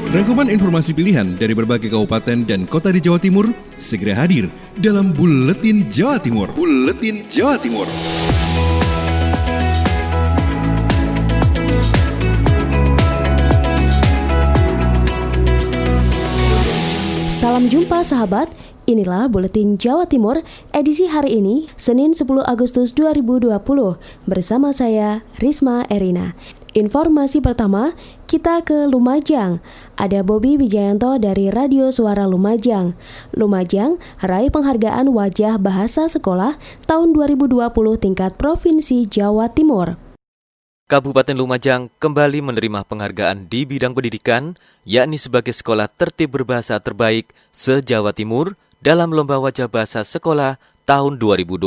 Rangkuman informasi pilihan dari berbagai kabupaten dan kota di Jawa Timur segera hadir dalam Buletin Jawa Timur. Buletin Jawa Timur. Salam jumpa sahabat, inilah Buletin Jawa Timur edisi hari ini, Senin 10 Agustus 2020, bersama saya, Risma Erina. Informasi pertama, kita ke Lumajang. Ada Bobi Wijayanto dari Radio Suara Lumajang. Lumajang raih penghargaan Wajah Bahasa Sekolah tahun 2020 tingkat Provinsi Jawa Timur. Kabupaten Lumajang kembali menerima penghargaan di bidang pendidikan, yakni sebagai sekolah tertib berbahasa terbaik se-Jawa Timur dalam Lomba Wajah Bahasa Sekolah tahun 2020.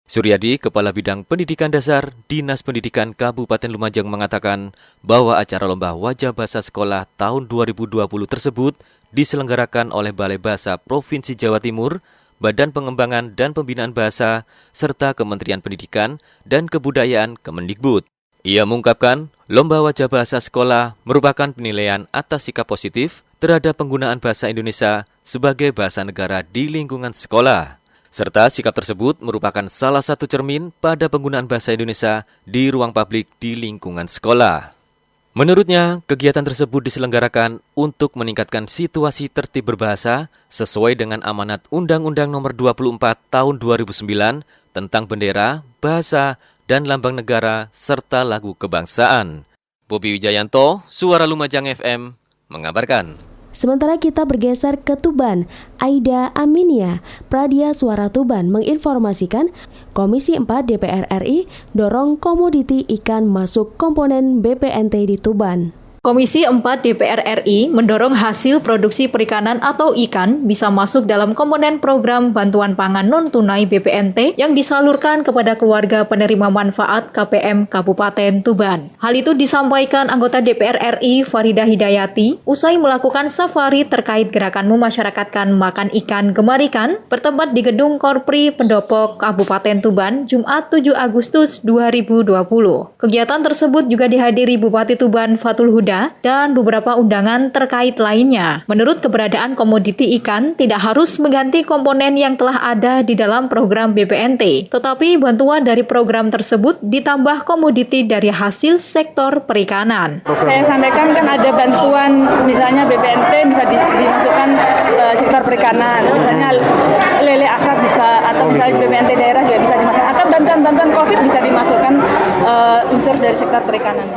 Suryadi, Kepala Bidang Pendidikan Dasar Dinas Pendidikan Kabupaten Lumajang mengatakan bahwa acara Lomba Wajah Bahasa Sekolah tahun 2020 tersebut diselenggarakan oleh Balai Bahasa Provinsi Jawa Timur, Badan Pengembangan dan Pembinaan Bahasa, serta Kementerian Pendidikan dan Kebudayaan Kemendikbud. Ia mengungkapkan, Lomba Wajah Bahasa Sekolah merupakan penilaian atas sikap positif terhadap penggunaan bahasa Indonesia sebagai bahasa negara di lingkungan sekolah. Serta sikap tersebut merupakan salah satu cermin pada penggunaan bahasa Indonesia di ruang publik di lingkungan sekolah. Menurutnya, kegiatan tersebut diselenggarakan untuk meningkatkan situasi tertib berbahasa sesuai dengan amanat Undang-Undang Nomor 24 Tahun 2009 tentang bendera, bahasa, dan lambang negara serta lagu kebangsaan. Bobi Wijayanto, Suara Lumajang FM, mengabarkan. Sementara kita bergeser ke Tuban, Aida Aminia, Pradia Suara Tuban menginformasikan Komisi 4 DPR RI dorong komoditi ikan masuk komponen BPNT di Tuban. Komisi 4 DPR RI mendorong hasil produksi perikanan atau ikan bisa masuk dalam komponen program bantuan pangan non-tunai BPNT yang disalurkan kepada keluarga penerima manfaat KPM Kabupaten Tuban. Hal itu disampaikan anggota DPR RI Farida Hidayati usai melakukan safari terkait gerakan memasyarakatkan makan ikan gemar ikan bertempat di Gedung Korpri Pendopo Kabupaten Tuban Jumat 7 Agustus 2020. Kegiatan tersebut juga dihadiri Bupati Tuban Fatul Huda dan beberapa undangan terkait lainnya. Menurut keberadaan komoditi ikan tidak harus mengganti komponen yang telah ada di dalam program BPNT, tetapi bantuan dari program tersebut ditambah komoditi dari hasil sektor perikanan. Saya sampaikan kan ada bantuan misalnya BPNT bisa dimasukkan sektor perikanan, misalnya lele asap bisa, atau misalnya BPNT daerah juga bisa dimasukkan, atau bantuan COVID bisa dimasukkan unsur dari sektor perikanan.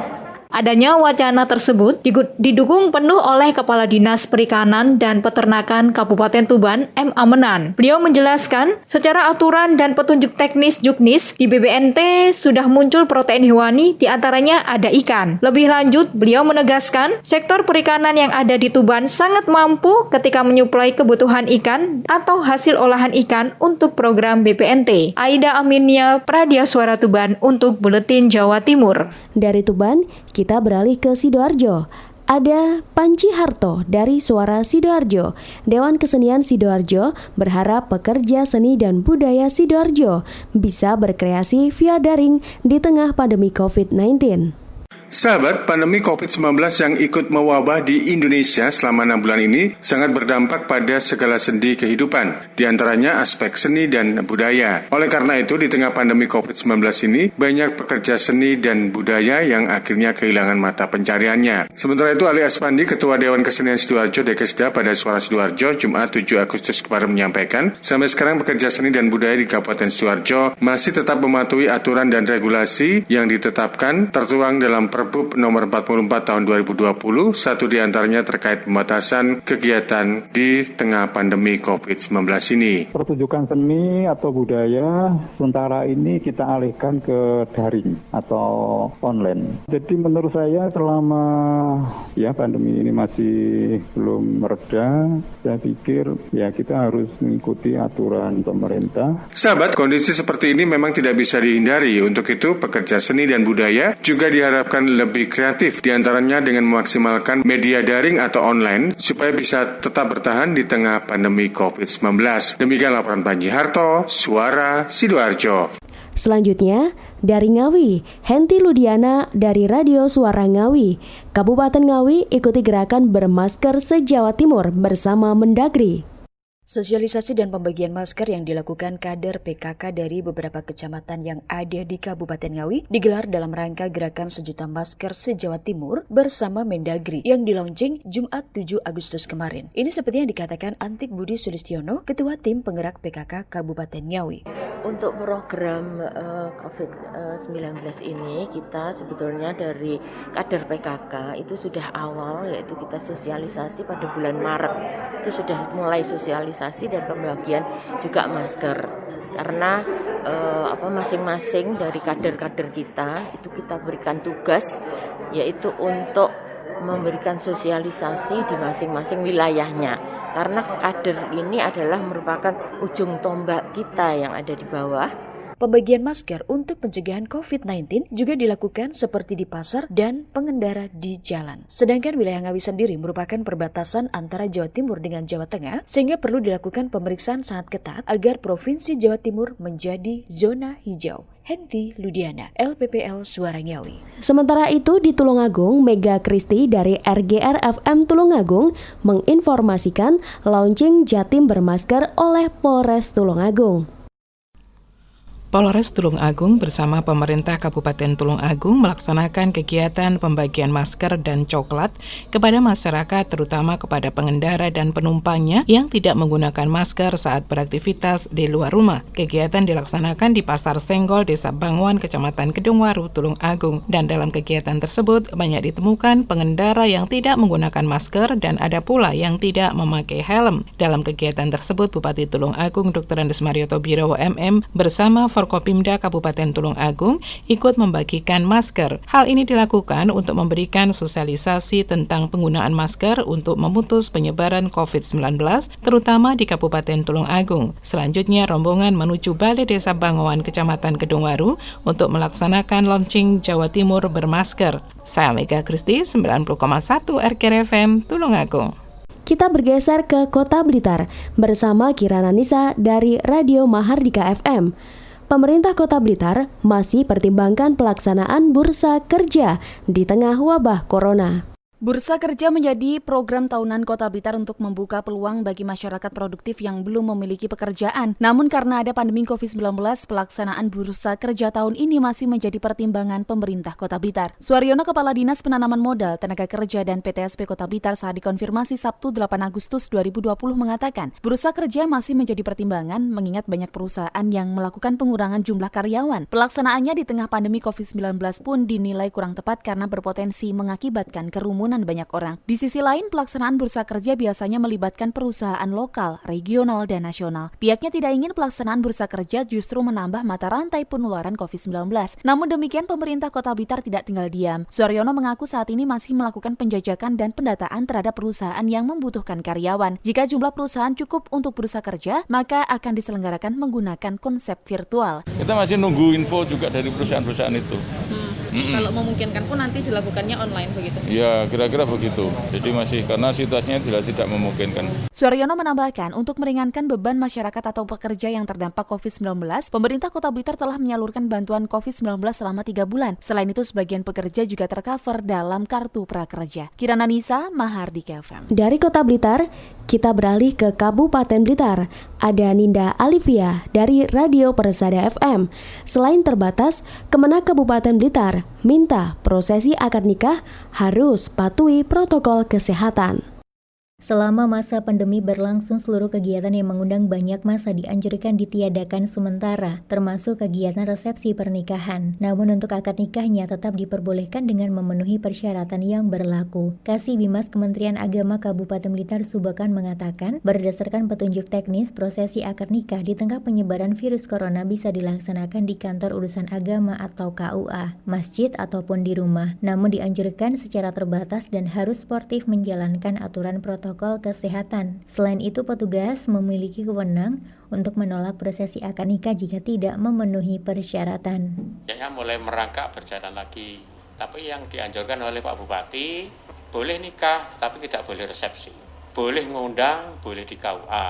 Adanya wacana tersebut didukung penuh oleh Kepala Dinas Perikanan dan Peternakan Kabupaten Tuban, M. Amenan. Beliau menjelaskan, secara aturan dan petunjuk teknis Juknis, di BPNT sudah muncul protein hewani, diantaranya ada ikan. Lebih lanjut, beliau menegaskan, sektor perikanan yang ada di Tuban sangat mampu ketika menyuplai kebutuhan ikan atau hasil olahan ikan untuk program BPNT. Aida Aminia, Pradia Suara Tuban untuk Buletin Jawa Timur. Dari Tuban, kita beralih ke Sidoarjo. Ada Panji Harto dari Suara Sidoarjo. Dewan Kesenian Sidoarjo berharap pekerja seni dan budaya Sidoarjo bisa berkreasi via daring di tengah pandemi COVID-19. Sahabat, pandemi COVID-19 yang ikut mewabah di Indonesia selama 6 bulan ini sangat berdampak pada segala sendi kehidupan, di antaranya aspek seni dan budaya. Oleh karena itu, di tengah pandemi COVID-19 ini, banyak pekerja seni dan budaya yang akhirnya kehilangan mata pencariannya. Sementara itu, Ali Aspandi, Ketua Dewan Kesenian Sidoarjo Dekesda pada Suara Sidoarjo, Jumat 7 Agustus kemarin menyampaikan, sampai sekarang pekerja seni dan budaya di Kabupaten Sidoarjo masih tetap mematuhi aturan dan regulasi yang ditetapkan tertuang dalam Perbup nomor 44 tahun 2020, satu di antaranya terkait pembatasan kegiatan di tengah pandemi COVID-19 ini. Pertunjukan seni atau budaya sementara ini kita alihkan ke daring atau online. Jadi menurut saya selama pandemi ini masih belum mereda, saya pikir kita harus mengikuti aturan pemerintah. Sahabat, kondisi seperti ini memang tidak bisa dihindari. Untuk itu, pekerja seni dan budaya juga diharapkan lebih kreatif, diantaranya dengan memaksimalkan media daring atau online supaya bisa tetap bertahan di tengah pandemi COVID-19. Demikian laporan Panji Harto, Suara Sidoarjo. Selanjutnya, Dari Ngawi, Henti Ludiana dari Radio Suara Ngawi. Kabupaten Ngawi ikuti gerakan bermasker se-Jawa Timur bersama Mendagri. Sosialisasi dan pembagian masker yang dilakukan kader PKK dari beberapa kecamatan yang ada di Kabupaten Ngawi digelar dalam rangka gerakan sejuta masker se-Jawa Timur bersama Mendagri yang dilaunching Jumat 7 Agustus kemarin. Ini seperti yang dikatakan Antik Budi Sulistiono, Ketua Tim Penggerak PKK Kabupaten Ngawi. Untuk program COVID-19 ini kita sebetulnya dari kader PKK itu sudah awal, yaitu kita sosialisasi pada bulan Maret. Itu sudah mulai sosialisasi dan pembagian juga masker karena masing-masing dari kader-kader kita itu kita berikan tugas yaitu untuk memberikan sosialisasi di masing-masing wilayahnya karena kader ini adalah merupakan ujung tombak kita yang ada di bawah. Pembagian masker untuk pencegahan COVID-19 juga dilakukan seperti di pasar dan pengendara di jalan. Sedangkan wilayah Ngawi sendiri merupakan perbatasan antara Jawa Timur dengan Jawa Tengah, sehingga perlu dilakukan pemeriksaan sangat ketat agar Provinsi Jawa Timur menjadi zona hijau. Henti Ludiana, LPPL Suara Ngawi. Sementara itu di Tulungagung, Mega Kristi dari RGR FM Tulungagung menginformasikan launching Jatim bermasker oleh Polres Tulungagung. Polres Tulungagung bersama pemerintah Kabupaten Tulungagung melaksanakan kegiatan pembagian masker dan coklat kepada masyarakat, terutama kepada pengendara dan penumpangnya yang tidak menggunakan masker saat beraktivitas di luar rumah. Kegiatan dilaksanakan di Pasar Senggol, Desa Bangwan, Kecamatan Kedungwaru, Tulungagung. Dan dalam kegiatan tersebut banyak ditemukan pengendara yang tidak menggunakan masker dan ada pula yang tidak memakai helm. Dalam kegiatan tersebut, Bupati Tulungagung Dr. Andes Marioto Birowo MM bersama Forkopimda Kabupaten Tulungagung ikut membagikan masker. Hal ini dilakukan untuk memberikan sosialisasi tentang penggunaan masker untuk memutus penyebaran COVID-19, terutama di Kabupaten Tulungagung. Selanjutnya, rombongan menuju Balai Desa Bangowan, Kecamatan Kedungwaru untuk melaksanakan launching Jawa Timur bermasker. Saya Mega Kristi, 90,1 RKR FM, Tulungagung. Kita bergeser ke Kota Blitar bersama Kirana Nisa dari Radio Mahardika FM. Pemerintah Kota Blitar masih pertimbangkan pelaksanaan bursa kerja di tengah wabah corona. Bursa Kerja menjadi program tahunan Kota Blitar untuk membuka peluang bagi masyarakat produktif yang belum memiliki pekerjaan. Namun karena ada pandemi COVID-19, pelaksanaan Bursa Kerja tahun ini masih menjadi pertimbangan pemerintah Kota Blitar. Suaryono, Kepala Dinas Penanaman Modal, Tenaga Kerja dan PTSP Kota Blitar saat dikonfirmasi Sabtu 8 Agustus 2020 mengatakan, Bursa Kerja masih menjadi pertimbangan mengingat banyak perusahaan yang melakukan pengurangan jumlah karyawan. Pelaksanaannya di tengah pandemi COVID-19 pun dinilai kurang tepat karena berpotensi mengakibatkan kerumunan banyak orang. Di sisi lain, pelaksanaan Bursa Kerja biasanya melibatkan perusahaan lokal, regional, dan nasional. Pihaknya tidak ingin pelaksanaan Bursa Kerja justru menambah mata rantai penularan COVID-19. Namun demikian, pemerintah Kota Blitar tidak tinggal diam. Suaryono mengaku saat ini masih melakukan penjajakan dan pendataan terhadap perusahaan yang membutuhkan karyawan. Jika jumlah perusahaan cukup untuk Bursa Kerja, maka akan diselenggarakan menggunakan konsep virtual. Kita masih nunggu info juga dari perusahaan-perusahaan itu. Kalau memungkinkan pun nanti dilakukannya online begitu? Ya, kira-kira begitu. Jadi masih karena situasinya jelas tidak memungkinkan. Suaryono menambahkan, untuk meringankan beban masyarakat atau pekerja yang terdampak COVID-19, pemerintah Kota Blitar telah menyalurkan bantuan COVID-19 selama 3 bulan. Selain itu, sebagian pekerja juga tercover dalam Kartu Prakerja. Kirana Nisa, Mahardika FM. Dari Kota Blitar, kita beralih ke Kabupaten Blitar. Ada Ninda Alivia dari Radio Persada FM. Selain terbatas, Kemenak Kabupaten Blitar minta prosesi akad nikah harus patuhi protokol kesehatan. Selama masa pandemi berlangsung, seluruh kegiatan yang mengundang banyak massa dianjurkan ditiadakan sementara, termasuk kegiatan resepsi pernikahan. Namun untuk akad nikahnya tetap diperbolehkan dengan memenuhi persyaratan yang berlaku. Kasih Bimas Kementerian Agama Kabupaten Blitar Subakan mengatakan, berdasarkan petunjuk teknis, prosesi akad nikah di tengah penyebaran virus corona bisa dilaksanakan di kantor urusan agama atau KUA, masjid ataupun di rumah. Namun dianjurkan secara terbatas dan harus sportif menjalankan aturan protokol kesehatan. Selain itu, petugas memiliki wewenang untuk menolak prosesi akad nikah jika tidak memenuhi persyaratan. Mulai merangkak berjalan lagi, tapi yang dianjurkan oleh Pak Bupati, boleh nikah tetapi tidak boleh resepsi. Boleh ngundang, boleh di KUA.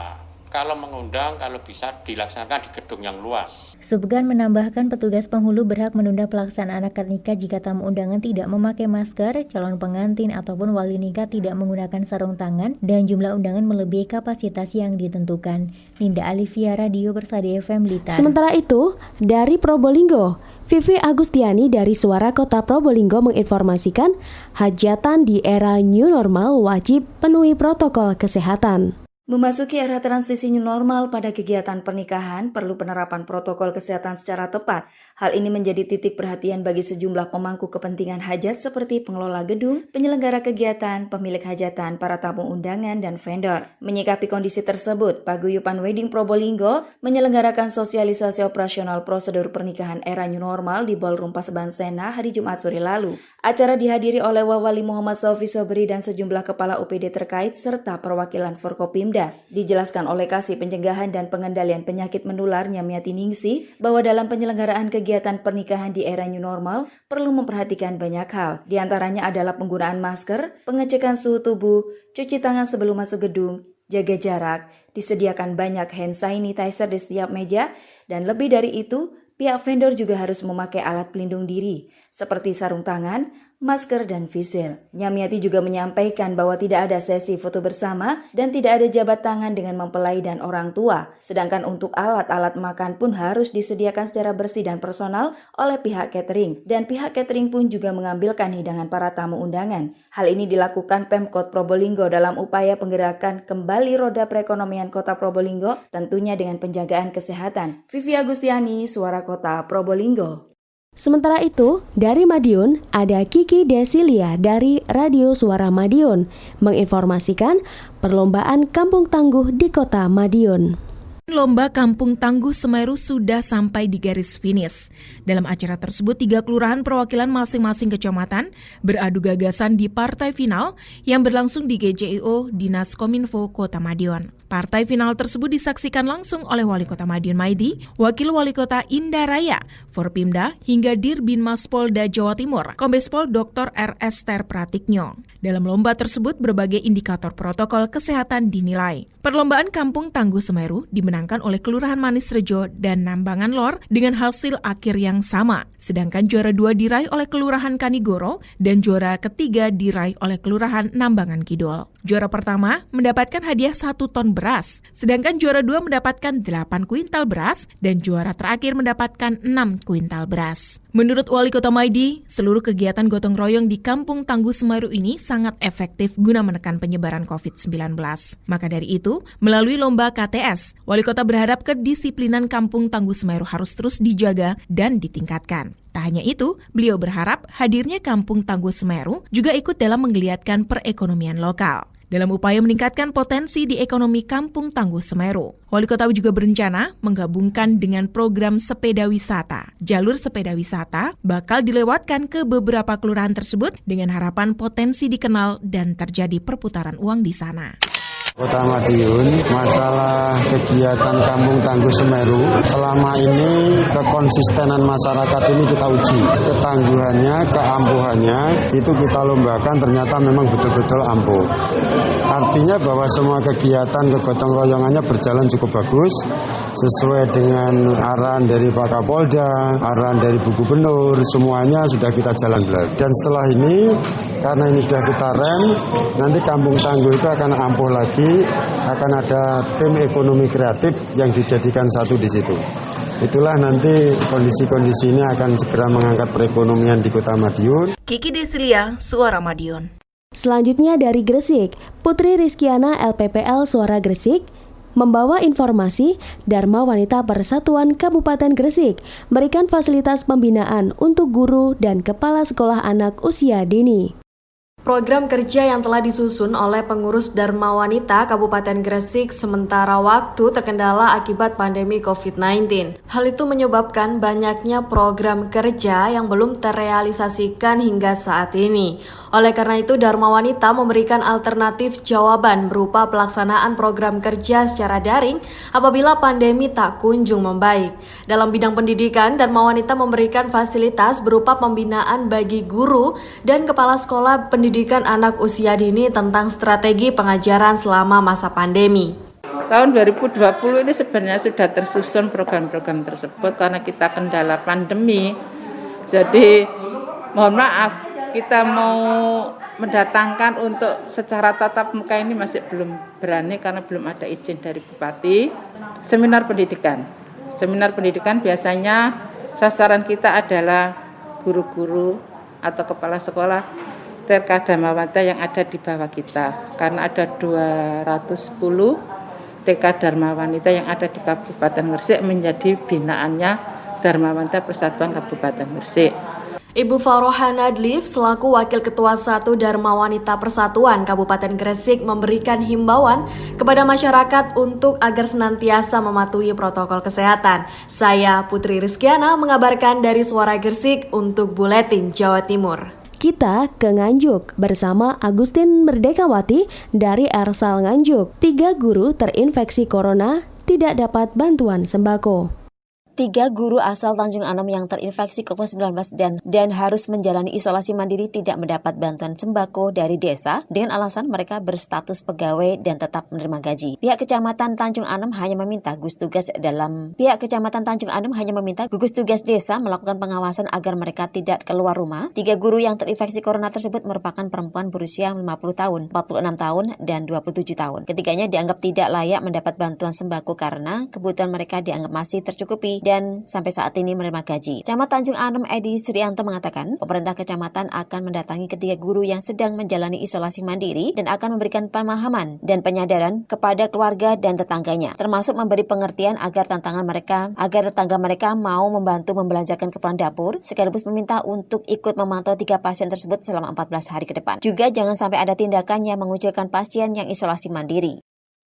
kalau mengundang, kalau bisa dilaksanakan di gedung yang luas. Subgan menambahkan petugas penghulu berhak menunda pelaksanaan akad nikah jika tamu undangan tidak memakai masker, calon pengantin ataupun wali nikah tidak menggunakan sarung tangan, dan jumlah undangan melebihi kapasitas yang ditentukan. Ninda Alivia, Radio Bersadi FM Blitar. Sementara itu, dari Probolinggo, Vivi Agustiani dari Suara Kota Probolinggo menginformasikan hajatan di era new normal wajib penuhi protokol kesehatan. Memasuki era transisi new normal pada kegiatan pernikahan perlu penerapan protokol kesehatan secara tepat. Hal ini menjadi titik perhatian bagi sejumlah pemangku kepentingan hajat seperti pengelola gedung, penyelenggara kegiatan, pemilik hajatan, para tamu undangan, dan vendor. Menyikapi kondisi tersebut, Paguyuban Wedding Probolinggo menyelenggarakan sosialisasi operasional prosedur pernikahan era new normal di Ballroom Paseban Sena hari Jumat sore lalu. Acara dihadiri oleh Wawali Muhammad Sofi Sobri dan sejumlah kepala UPD terkait serta perwakilan Forkopimda. Dijelaskan oleh Kasih Pencegahan dan Pengendalian Penyakit Menular Nyamiati Ningsi bahwa dalam penyelenggaraan kegiatan pernikahan di era new normal perlu memperhatikan banyak hal. Di antaranya adalah penggunaan masker, pengecekan suhu tubuh, cuci tangan sebelum masuk gedung, jaga jarak, disediakan banyak hand sanitizer di setiap meja, dan lebih dari itu, pihak vendor juga harus memakai alat pelindung diri seperti sarung tangan, masker, dan visil. Nyamiati juga menyampaikan bahwa tidak ada sesi foto bersama dan tidak ada jabat tangan dengan mempelai dan orang tua. Sedangkan untuk alat-alat makan pun harus disediakan secara bersih dan personal oleh pihak catering. Dan pihak catering pun juga mengambilkan hidangan para tamu undangan. Hal ini dilakukan Pemkot Probolinggo dalam upaya penggerakan kembali roda perekonomian Kota Probolinggo, tentunya dengan penjagaan kesehatan. Vivi Agustiani, Suara Kota Probolinggo. Sementara itu, dari Madiun, ada Kiki Desilia dari Radio Suara Madiun menginformasikan perlombaan Kampung Tangguh di Kota Madiun. Lomba Kampung Tangguh Semeru sudah sampai di garis finish. Dalam acara tersebut, 3 kelurahan perwakilan masing-masing kecamatan beradu gagasan di partai final yang berlangsung di GJIO Dinas Kominfo Kota Madiun. Partai final tersebut disaksikan langsung oleh Wali Kota Madiun Maidi, Wakil Wali Kota Indaraya, Forpimda, hingga Dirbinmas Polda Jawa Timur, Kombes Pol Dr. R.S. Ter Pratiknyo. Dalam lomba tersebut, berbagai indikator protokol kesehatan dinilai. Perlombaan Kampung Tangguh Semeru dimenangkan oleh Kelurahan Manis Rejo dan Nambangan Lor dengan hasil akhir yang sama. Sedangkan juara 2 diraih oleh Kelurahan Kanigoro dan juara ketiga diraih oleh Kelurahan Nambangan Kidul. Juara pertama mendapatkan hadiah 1 ton beras, sedangkan juara 2 mendapatkan 8 kuintal beras dan juara terakhir mendapatkan 6 kuintal beras. Menurut Wali Kota Maidi, seluruh kegiatan gotong royong di Kampung Tangguh Semeru ini sangat efektif guna menekan penyebaran COVID-19. Maka dari itu, melalui lomba KTS, Wali Kota berharap kedisiplinan Kampung Tangguh Semeru harus terus dijaga dan ditingkatkan. Tak hanya itu, beliau berharap hadirnya Kampung Tangguh Semeru juga ikut dalam menggeliatkan perekonomian lokal. Dalam upaya meningkatkan potensi di ekonomi Kampung Tangguh Semeru, Wali Kota juga berencana menggabungkan dengan program sepeda wisata. Jalur sepeda wisata bakal dilewatkan ke beberapa kelurahan tersebut dengan harapan potensi dikenal dan terjadi perputaran uang di sana. Kota Madiun, masalah kegiatan Kampung Tangguh Semeru, selama ini kekonsistenan masyarakat ini kita uji. Ketangguhannya, keampuhannya, itu kita lombakan ternyata memang betul-betul ampuh. Artinya bahwa semua kegiatan kegotong royongannya berjalan cukup bagus, sesuai dengan arahan dari Pak Kapolda, arahan dari Bu Gubernur, semuanya sudah kita jalan benar. Dan setelah ini, karena ini sudah kita rem, nanti Kampung Tangguh itu akan ampuh lagi, akan ada tim ekonomi kreatif yang dijadikan satu di situ. Itulah nanti kondisi-kondisi ini akan segera mengangkat perekonomian di Kota Madiun. Kiki Desilia, Suara Madiun. Selanjutnya dari Gresik, Putri Rizkiana LPPL Suara Gresik membawa informasi Dharma Wanita Persatuan Kabupaten Gresik memberikan fasilitas pembinaan untuk guru dan kepala sekolah anak usia dini. Program kerja yang telah disusun oleh pengurus Dharma Wanita Kabupaten Gresik sementara waktu terkendala akibat pandemi COVID-19. Hal itu menyebabkan banyaknya program kerja yang belum terrealisasikan hingga saat ini. Oleh karena itu, Dharma Wanita memberikan alternatif jawaban berupa pelaksanaan program kerja secara daring apabila pandemi tak kunjung membaik. Dalam bidang pendidikan, Dharma Wanita memberikan fasilitas berupa pembinaan bagi guru dan kepala sekolah pendidikan anak usia dini tentang strategi pengajaran selama masa pandemi. tahun 2020 ini sebenarnya sudah tersusun program-program tersebut karena kita kendala pandemi. Jadi mohon maaf, kita mau mendatangkan untuk secara tatap muka ini masih belum berani karena belum ada izin dari Bupati. Seminar pendidikan biasanya sasaran kita adalah guru-guru atau kepala sekolah TK Dharma Wanita yang ada di bawah kita. Karena ada 210 TK Dharma Wanita yang ada di Kabupaten Gresik menjadi binaannya Dharma Wanita Persatuan Kabupaten Gresik. Ibu Farohana Adlif selaku Wakil Ketua 1 Dharma Wanita Persatuan Kabupaten Gresik memberikan himbauan kepada masyarakat untuk agar senantiasa mematuhi protokol kesehatan. Saya Putri Rizkiana mengabarkan dari Suara Gresik untuk Buletin Jawa Timur. Kita ke Nganjuk bersama Agustin Merdekawati dari Ersal Nganjuk. 3 guru terinfeksi corona tidak dapat bantuan sembako. 3 guru asal Tanjung Anom yang terinfeksi COVID-19 dan harus menjalani isolasi mandiri tidak mendapat bantuan sembako dari desa dengan alasan mereka berstatus pegawai dan tetap menerima gaji. Pihak Kecamatan Tanjung Anom hanya meminta gugus tugas desa melakukan pengawasan agar mereka tidak keluar rumah. 3 guru yang terinfeksi corona tersebut merupakan perempuan berusia 50 tahun, 46 tahun, dan 27 tahun. Ketiganya dianggap tidak layak mendapat bantuan sembako karena kebutuhan mereka dianggap masih tercukupi dan sampai saat ini menerima gaji. Camat Tanjung Anom Edi Srianto mengatakan, pemerintah kecamatan akan mendatangi ketiga guru yang sedang menjalani isolasi mandiri dan akan memberikan pemahaman dan penyadaran kepada keluarga dan tetangganya, termasuk memberi pengertian agar tetangga mereka mau membantu membelanjakan keperluan dapur, sekaligus meminta untuk ikut memantau 3 pasien tersebut selama 14 hari ke depan. Juga jangan sampai ada tindakan yang mengucilkan pasien yang isolasi mandiri.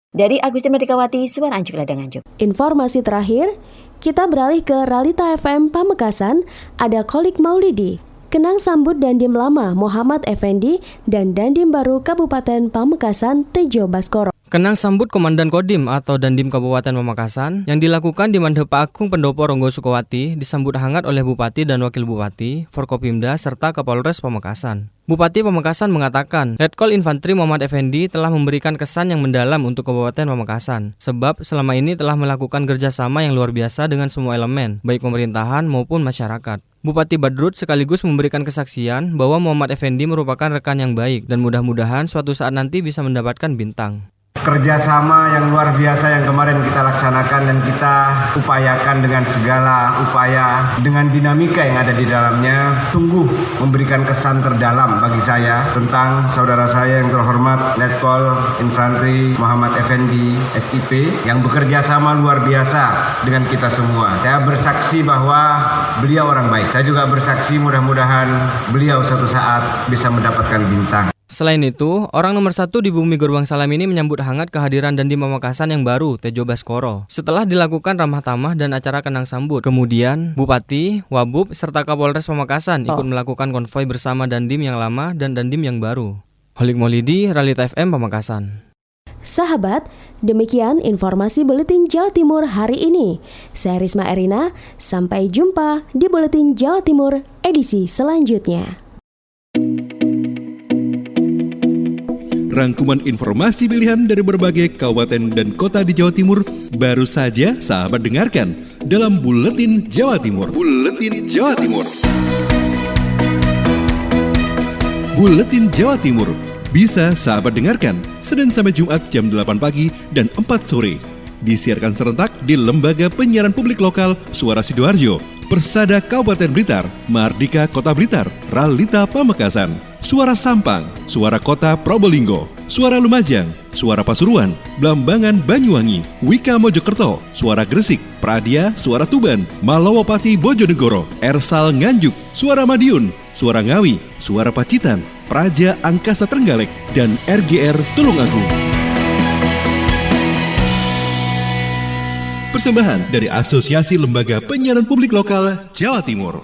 Dari Agustin Merdekawati, Suara Anjuk Ladang Anjuk. Informasi terakhir, kita beralih ke Realita FM Pamekasan, ada Kholik Maulidi, Kenang Sambut Dandim Lama Muhammad Effendi, dan Dandim Baru Kabupaten Pamekasan Tejo Baskoro. Kenang sambut Komandan Kodim atau Dandim Kabupaten Pamekasan yang dilakukan di Mandep Agung Pendopo Ronggo Sukowati disambut hangat oleh Bupati dan Wakil Bupati, Forkopimda, serta Kapolres Pamekasan. Bupati Pamekasan mengatakan, Letkol Infantri Muhammad Effendi telah memberikan kesan yang mendalam untuk Kabupaten Pamekasan, sebab selama ini telah melakukan kerjasama yang luar biasa dengan semua elemen, baik pemerintahan maupun masyarakat. Bupati Badrut sekaligus memberikan kesaksian bahwa Muhammad Effendi merupakan rekan yang baik dan mudah-mudahan suatu saat nanti bisa mendapatkan bintang. Kerjasama yang luar biasa yang kemarin kita laksanakan dan kita upayakan dengan segala upaya, dengan dinamika yang ada di dalamnya, sungguh memberikan kesan terdalam bagi saya tentang saudara saya yang terhormat Letkol Infantri Muhammad Effendi SIP yang bekerja sama luar biasa dengan kita semua. Saya bersaksi bahwa beliau orang baik. Saya juga bersaksi mudah-mudahan beliau suatu saat bisa mendapatkan bintang. Selain itu, orang nomor 1 di bumi Gerbang Salam ini menyambut hangat kehadiran Dandim Pamekasan yang baru, Tejo Baskoro. Setelah dilakukan ramah tamah dan acara kenang sambut, kemudian Bupati, Wabub, serta Kapolres Pamekasan ikut melakukan konvoi bersama Dandim yang lama dan Dandim yang baru. Kholik Maulidi, Realita FM Pamekasan. Sahabat, demikian informasi Buletin Jawa Timur hari ini. Saya Risma Erina, sampai jumpa di Buletin Jawa Timur edisi selanjutnya. Rangkuman informasi pilihan dari berbagai kabupaten dan kota di Jawa Timur baru saja sahabat dengarkan dalam Buletin Jawa Timur. Buletin Jawa Timur. Buletin Jawa Timur bisa sahabat dengarkan Senin sampai Jumat jam 8 pagi dan 4 sore. Disiarkan serentak di Lembaga Penyiaran Publik Lokal Suara Sidoarjo, Persada Kabupaten Blitar, Mardika Kota Blitar, Realita Pamekasan, Suara Sampang, Suara Kota Probolinggo, Suara Lumajang, Suara Pasuruan, Blambangan Banyuwangi, Wika Mojokerto, Suara Gresik, Pradia, Suara Tuban, Malawapati Bojonegoro, Ersal Nganjuk, Suara Madiun, Suara Ngawi, Suara Pacitan, Praja Angkasa Trenggalek, dan RGR Tulungagung. Persembahan dari Asosiasi Lembaga Penyiaran Publik Lokal Jawa Timur.